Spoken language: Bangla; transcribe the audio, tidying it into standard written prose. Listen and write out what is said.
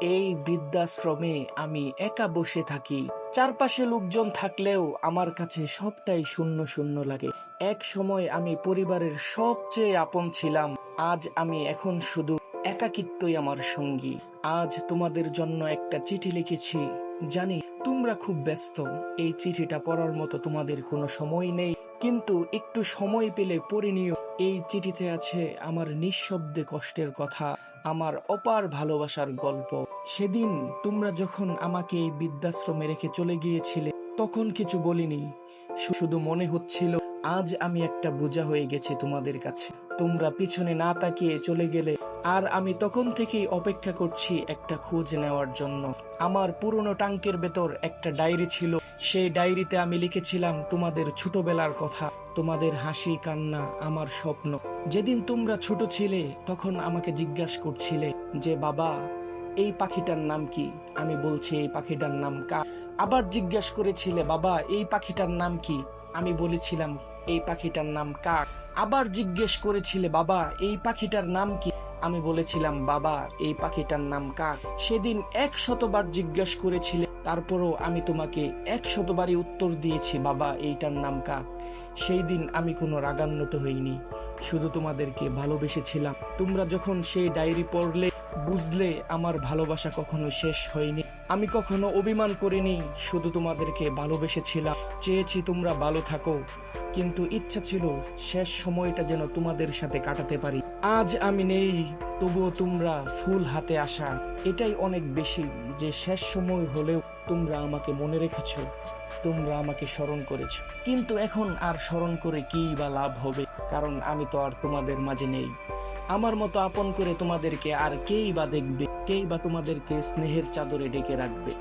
এই বৃদ্ধাশ্রমে আমি একা বসে থাকি। চারপাশে লোকজন থাকলেও আমার কাছে সবটাই শূন্য শূন্য লাগে। এক সময় আমি পরিবারের সবচেয়ে আপন ছিলাম। আজ আমি এখন শুধু একাকিত্বই আমার সঙ্গী। আজ তোমাদের জন্য একটা চিঠি লিখেছি। জানি তোমরা খুব ব্যস্ত, এই চিঠিটা পড়ার মতো তোমাদের কোনো সময় নেই, কিন্তু একটু সময় পেলে পড়ে নিও। এই চিঠিতে আছে আমার নিঃশব্দে কষ্টের কথা, আমার অপার ভালোবাসার গল্প। সেদিন তোমরা যখন আমাকে এই বৃদ্ধাশ্রমে রেখে চলে গিয়েছিলে, তখন কিছু বলিনি। শুধু মনে হচ্ছিল আজ আমি একটা বোঝা হয়ে গেছি তোমাদের কাছে। তোমরা পিছনে না তাকিয়ে চলে গেলে, আর আমি তখন থেকেই অপেক্ষা করছি একটা খোঁজ নেওয়ার জন্য। আমার পুরনো টাঙ্কের ভেতর একটা ডায়েরি ছিল। সেই ডায়েরিতে আমি লিখেছিলাম তোমাদের ছোটবেলার কথা, তোমাদের হাসি কান্না, আমার স্বপ্ন। যেদিন তোমরা ছোট ছিলে তখন আমাকে জিজ্ঞাসা করছিলে যে বাবা, এই পাখিটার নাম কি? আমি বলছি এই পাখিটার নাম কাক। আবার জিজ্ঞাসা করেছিলে বাবা, এই পাখিটার নাম কি? আমি বলেছিলাম এই পাখিটার নাম কাক। আবার জিজ্ঞেস করেছিলে বাবা, এই পাখিটার নাম কি? আমি বলেছিলাম বাবা, এই পাখিটার নাম কাক। সেদিন 100বার জিজ্ঞাসা করেছিলে, তারপরও আমি তোমাকে 100বারই উত্তর দিয়েছি বাবা, এইটার নাম কাক। সেই দিন আমি কোনো রাগান্বিত হইনি, শুধু তোমাদেরকে ভালোবেসেছিলাম। তোমরা যখন সেই ডায়েরি পড়লে, বুঝলে আমার ভালোবাসা কখনো শেষ হয়নি। আমি কখনো অভিমান করিনি, শুধু তোমাদেরকে ভালোবেসেছিলাম। চেয়েছি তোমরা ভালো থাকো, কিন্তু ইচ্ছা ছিল শেষ সময়টা যেন তোমাদের সাথে কাটাতে পারি। আজ আমি নেই, তবুও তোমরা ফুল হাতে আসা, এটাই অনেক বেশি। যে শেষ সময় হলেও তোমরা আমাকে মনে রেখেছো, তোমরা আমাকে স্মরণ করেছো। কিন্তু এখন আর স্মরণ করে কি বা লাভ হবে, কারণ আমি তো আর তোমাদের মাঝে নেই। আমার মতো আপন করে তোমাদেরকে আর কেই বা দেখবে, কেই বা তোমাদেরকে স্নেহের চাদরে ঢেকে রাখবে।